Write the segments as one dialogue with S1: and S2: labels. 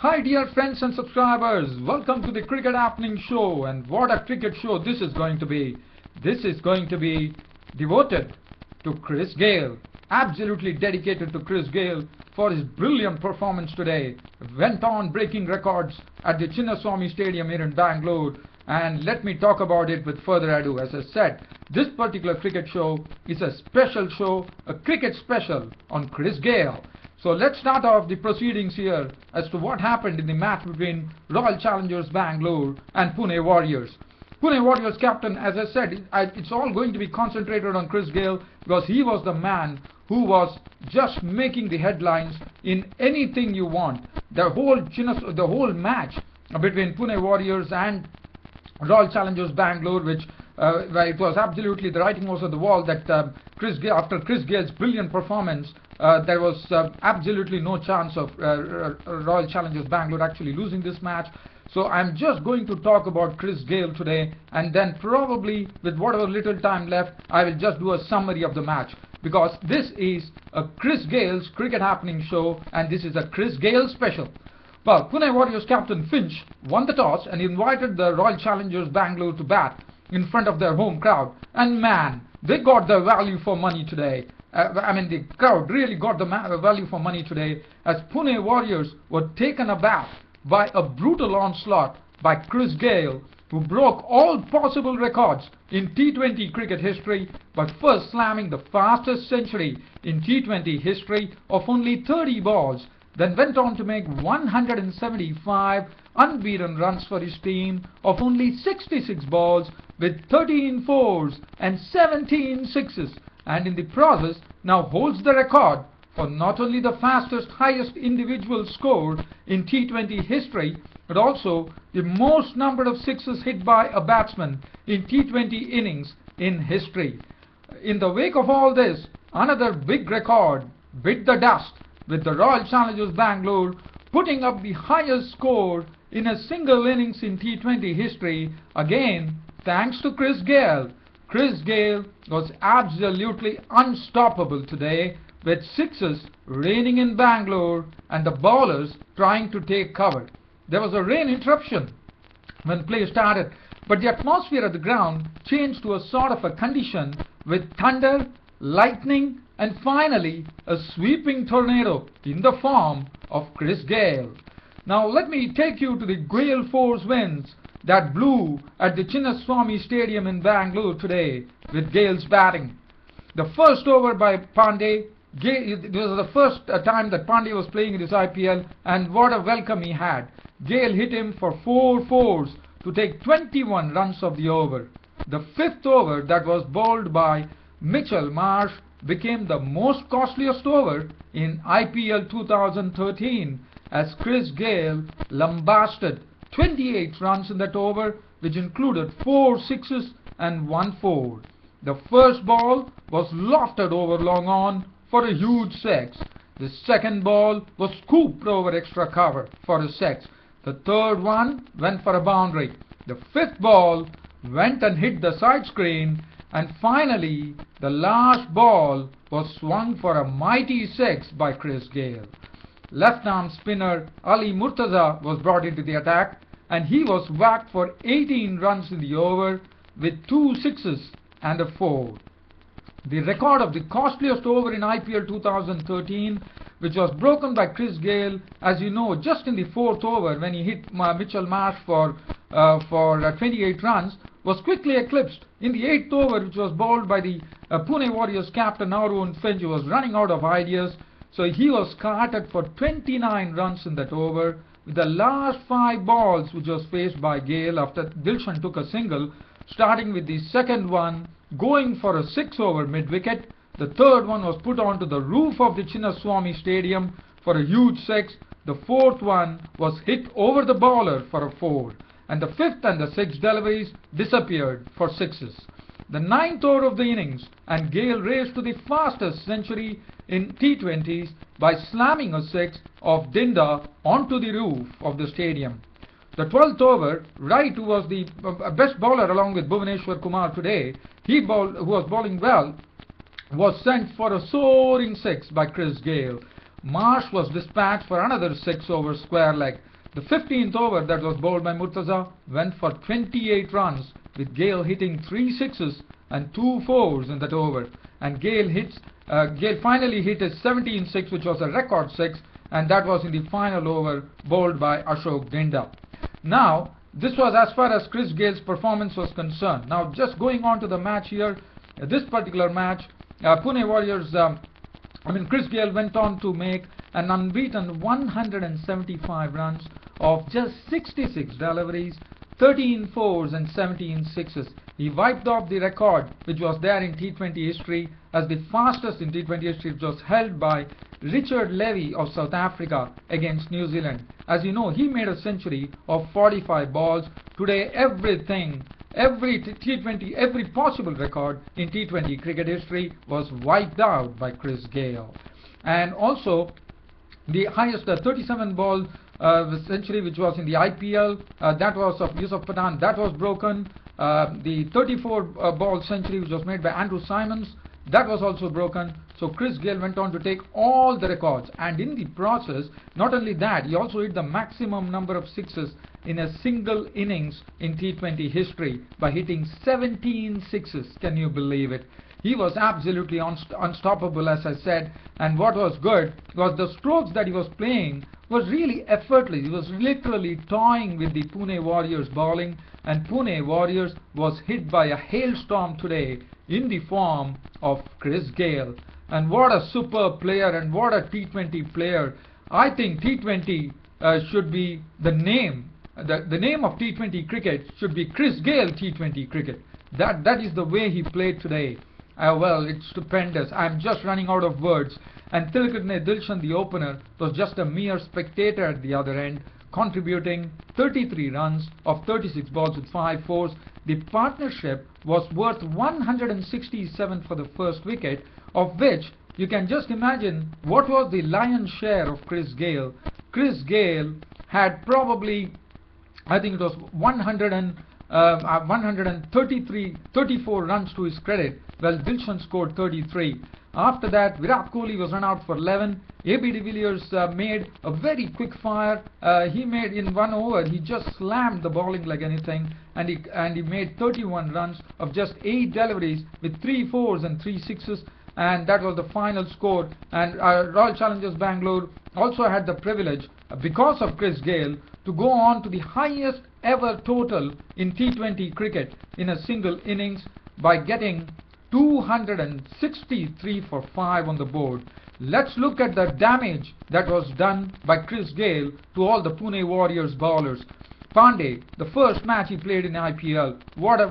S1: Hi dear friends and subscribers, welcome to the Cricket Happening Show. And what a cricket show this is going to be. This is going to be devoted to Chris Gayle, absolutely dedicated to Chris Gayle for his brilliant performance today. Went on breaking records at the Chinnaswamy Stadium here in Bangalore. And let me talk about it with further ado. As I said, this particular cricket show is a special show, a cricket special on Chris Gayle. So let's start off the proceedings here as to what happened in the match between Royal Challengers Bangalore and Pune Warriors. Pune Warriors captain, as I said, it's all going to be concentrated on Chris Gayle because he was the man who was just making the headlines in anything you want. The whole match between Pune Warriors and Royal Challengers Bangalore, where it was absolutely the writing was on the wall that after Chris Gayle's brilliant performance, there was absolutely no chance of Royal Challengers Bangalore actually losing this match. So I'm just going to talk about Chris Gayle today, and then probably with whatever little time left, I will just do a summary of the match, because this is a Chris Gayle's Cricket Happening show, and this is a Chris Gayle special. Well, Pune Warriors captain Finch won the toss and invited the Royal Challengers Bangalore to bat in front of their home crowd. And man, they got the value for money today. The crowd really got the value for money today, as Pune Warriors were taken aback by a brutal onslaught by Chris Gayle, who broke all possible records in T20 cricket history by first slamming the fastest century in T20 history of only 30 balls. Then went on to make 175 unbeaten runs for his team of only 66 balls with 13 fours and 17 sixes, and in the process now holds the record for not only the fastest, highest individual score in T20 history, but also the most number of sixes hit by a batsman in T20 innings in history. In the wake of all this, another big record bit the dust, with the Royal Challengers Bangalore putting up the highest score in a single innings in T20 history, again thanks to Chris Gayle. Chris Gayle was absolutely unstoppable today, with sixes raining in Bangalore and the bowlers trying to take cover. There was a rain interruption when play started, but the atmosphere at the ground changed to a sort of a condition with thunder, lightning, and finally a sweeping tornado in the form of Chris Gayle. Now let me take you to the Gale force winds that blew at the Chinnaswamy Stadium in Bangalore today with Gayle's batting. The first over by Pandey, this was the first time that Pandey was playing in this IPL, and what a welcome he had. Gayle hit him for 4 fours to take 21 runs of the over. The fifth over that was bowled by Mitchell Marsh became the most costliest over in IPL 2013, as Chris Gayle lambasted 28 runs in that over, which included 4 sixes and 1 four. The first ball was lofted over long on for a huge six. The second ball was scooped over extra cover for a six. The third one went for a boundary. The fifth ball went and hit the side screen. And finally, the last ball was swung for a mighty six by Chris Gayle. Left-arm spinner Ali Murtaza was brought into the attack, and he was whacked for 18 runs in the over with 2 sixes and a 4. The record of the costliest over in IPL 2013, which was broken by Chris Gayle, as you know, just in the 4th over when he hit Mitchell Marsh for 28 runs, was quickly eclipsed. In the 8th over, which was bowled by the Pune Warriors captain Arun Finch, who was running out of ideas, so he was carted for 29 runs in that over, with the last 5 balls which was faced by Gayle after Dilshan took a single, starting with the second one going for a 6 over mid-wicket. The third one was put onto the roof of the Chinnaswamy Stadium for a huge 6. The fourth one was hit over the bowler for a 4. And the fifth and the sixth deliveries disappeared for sixes. The 9th over of the innings, and Gayle raced to the fastest century in T20s by slamming a 6 of Dinda onto the roof of the stadium. The 12th over, Wright, who was the best bowler along with Bhuvaneshwar Kumar today, who was bowling well, was sent for a soaring 6 by Chris Gayle. Marsh was dispatched for another 6 over square leg. The 15th over that was bowled by Murtaza went for 28 runs, with Gayle hitting 3 sixes and 2 fours in that over. And Gayle finally hit his 17th six, which was a record 6, and that was in the final over, bowled by Ashok Dinda. Now, this was as far as Chris Gayle's performance was concerned. Now, just going on to the match here, this particular match, Pune Warriors, Chris Gayle went on to make an unbeaten 175 runs of just 66 deliveries, 13 fours and 17 sixes. He wiped off the record which was there in T20 history as the fastest in T20 history, which was held by Richard Levy of South Africa against New Zealand. As you know, he made a century of 45 balls. Today, every T20, every possible record in T20 cricket history was wiped out by Chris Gayle. And also, the highest 37 ball century which was in the IPL, that was of Yusuf Pathan, that was broken. The 34 ball century which was made by Andrew Simons, that was also broken. So Chris Gayle went on to take all the records, and in the process, not only that, he also hit the maximum number of sixes in a single innings in T20 history by hitting 17 sixes. Can you believe it? He was absolutely unstoppable, as I said, and what was good was the strokes that he was playing was really effortless. He was literally toying with the Pune Warriors bowling, and Pune Warriors was hit by a hailstorm today in the form of Chris Gayle. And what a superb player, and what a T20 player. I think T20 should be the name. The name of T20 cricket should be Chris Gayle T20 cricket. That is the way he played today. Well, it's stupendous. I'm just running out of words. And Tilakratne Dilshan, the opener, was just a mere spectator at the other end, contributing 33 runs of 36 balls with 5 fours. The partnership was worth 167 for the first wicket, of which you can just imagine what was the lion's share of Chris Gayle. Chris Gayle had probably, I think it was 134 runs to his credit, while Dilshan scored 33. After that, Virat Kohli was run out for 11. A.B. de Villiers made a very quick fire. He made in 1 over, he just slammed the bowling like anything, and he made 31 runs of just 8 deliveries with 3 fours and 3 sixes, and that was the final score. And Royal Challengers Bangalore also had the privilege, because of Chris Gayle, to go on to the highest ever total in T20 cricket in a single innings by getting 263 for 5 on the board. Let's look at the damage that was done by Chris Gayle to all the Pune Warriors bowlers. Pandey, the first match he played in IPL, what a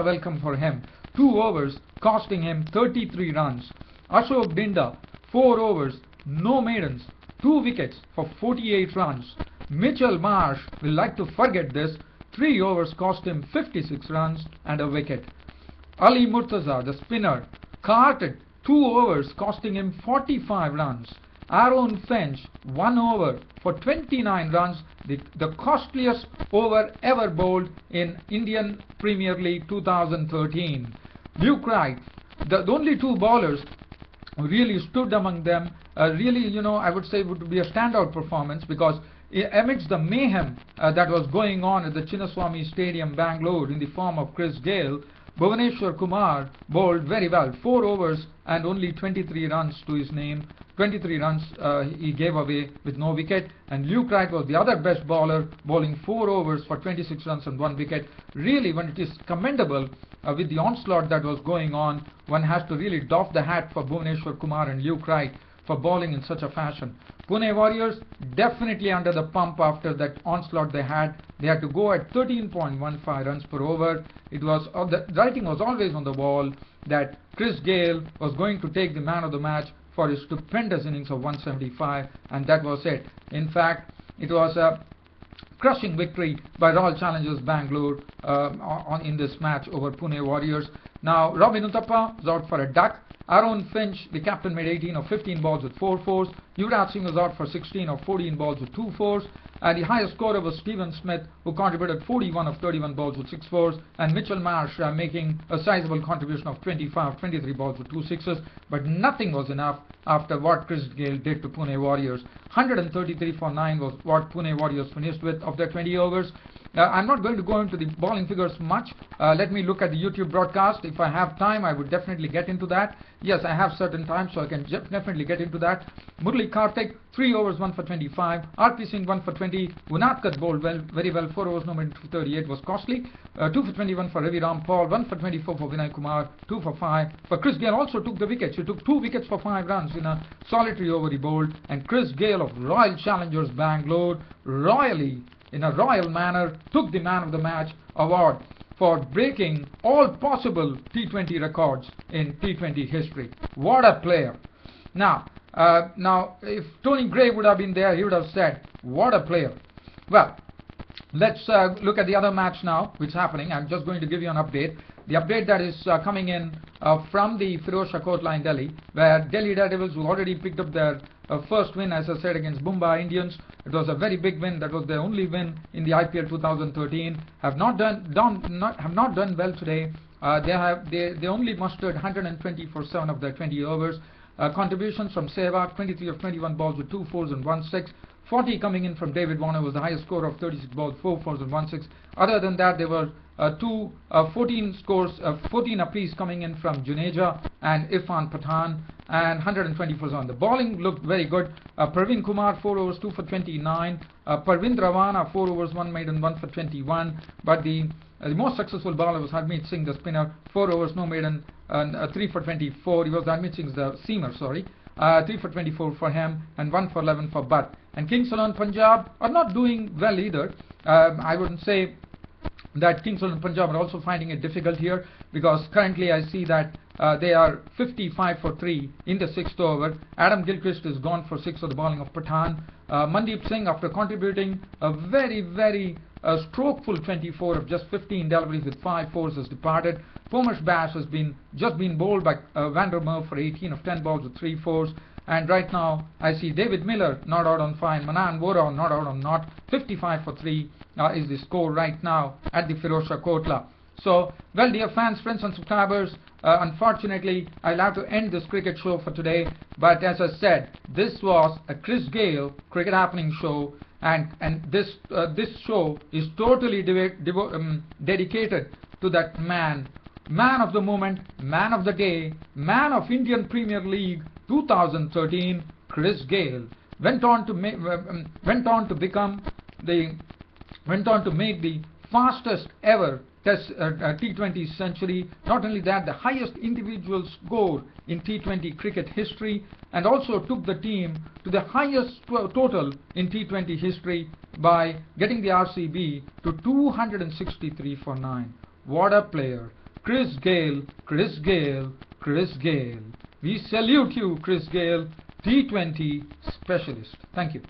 S1: welcome for him. 2 overs costing him 33 runs. Ashok Dinda, 4 overs, no maidens, 2 wickets for 48 runs. Mitchell Marsh will like to forget this. 3 overs cost him 56 runs and a wicket. Ali Murtaza, the spinner, carted 2 overs costing him 45 runs. Aaron Finch, 1 over for 29 runs, the costliest over ever bowled in Indian Premier League 2013. Luke Wright, the only 2 bowlers who really stood among them, really, I would say would be a standout performance, because amidst the mayhem that was going on at the Chinnaswamy Stadium, Bangalore, in the form of Chris Gayle, Bhuvaneshwar Kumar bowled very well, 4 overs and only 23 runs to his name. 23 runs he gave away with no wicket, and Luke Wright was the other best bowler, bowling 4 overs for 26 runs and 1 wicket. Really, when it is commendable with the onslaught that was going on, one has to really doff the hat for Bhuvaneshwar Kumar and Luke Wright for bowling in such a fashion. Pune Warriors definitely under the pump after that onslaught they had. They had to go at 13.15 runs per over. It was the writing was always on the wall that Chris Gayle was going to take the man of the match for his stupendous innings of 175, and that was it. In fact, it was a crushing victory by Royal Challengers Bangalore in this match over Pune Warriors. Now, Robin Uthappa is out for a duck, Aaron Finch, the captain, made 18 of 15 balls with 4 fours. Yuvraj Singh was out for 16 of 14 balls with 2 fours. The highest scorer was Stephen Smith, who contributed 41 of 31 balls with 6 fours, and Mitchell Marsh making a sizable contribution of 23 balls with 2 sixes. But nothing was enough after what Chris Gayle did to Pune Warriors. 133 for 9 was what Pune Warriors finished with of their 20 overs. I'm not going to go into the bowling figures much. Let me look at the YouTube broadcast. If I have time, I would definitely get into that. Yes, I have certain time, so I can definitely get into that. Murli Karthik, 3 overs, 1 for 25. RP Singh, 1 for 20. Unadkat bowled very well, 4 overs, no more than 38 was costly. 2 for 21 for Ravi Rampal, 1 for 24 for Vinay Kumar, 2 for 5. But Chris Gayle also took the wickets. He took 2 wickets for 5 runs in a solitary over he bowled. And Chris Gayle of Royal Challengers Bangalore, in a royal manner, took the Man of the Match award for breaking all possible T20 records in T20 history. What a player. Now, if Tony Gray would have been there, he would have said, what a player. Well, let's look at the other match now, which is happening. I'm just going to give you an update. The update that is coming in from the Firozshah Kotla in Delhi, where Delhi Daredevils, who already picked up their first win, as I said, against Mumbai Indians. It was a very big win. That was their only win in the IPL 2013. Have not done well today. They only mustered 120 for 7 of their 20 overs. Contributions from Sehwag, 23 of 21 balls with 2 fours and 1 6. 40 coming in from David Warner, was the highest score of 36 balls, 4 fours and 1 6. Other than that, there were 14 apiece coming in from Juneja and Irfan Pathan, and 124 on. The bowling looked very good. Praveen Kumar, 4 overs, 2 for 29. Parvind Ravana, 4 overs, 1 maiden, 1 for 21. But the most successful bowler was Harmeet Singh, the spinner, 4 overs, no maiden, 3 for 24. He was Harmeet Singh's the seamer, sorry. 3 for 24 for him and 1 for 11 for Butt. And Kings 11 Punjab are not doing well either. I wouldn't say that Kings 11 Punjab are also finding it difficult here, because currently I see that they are 55 for 3 in the 6th over. Adam Gilchrist is gone for 6 of the bowling of Pathan. Mandeep Singh, after contributing a very strokeful 24 of just 15 deliveries with 5 fours, has departed. Pomesh Bash has just been bowled by Vandermeer for 18 of 10 balls with 3 fours. And right now I see David Miller not out on fine, Manan Vora not out on naught. 55 for 3 is the score right now at the Firozshah Kotla. So, well, dear fans, friends and subscribers, unfortunately I'll have to end this cricket show for today. But as I said, this was a Chris Gayle Cricket Happening show, and this show is totally dedicated to that man of the moment, man of the day, man of Indian Premier League 2013, Chris Gayle. Went on to make the fastest ever Test T20 century. Not only that, the highest individual score in T20 cricket history, and also took the team to the highest total in T20 history by getting the RCB to 263 for 9. What a player. Chris Gayle, Chris Gayle, Chris Gayle. We salute you, Chris Gayle, T20 specialist. Thank you.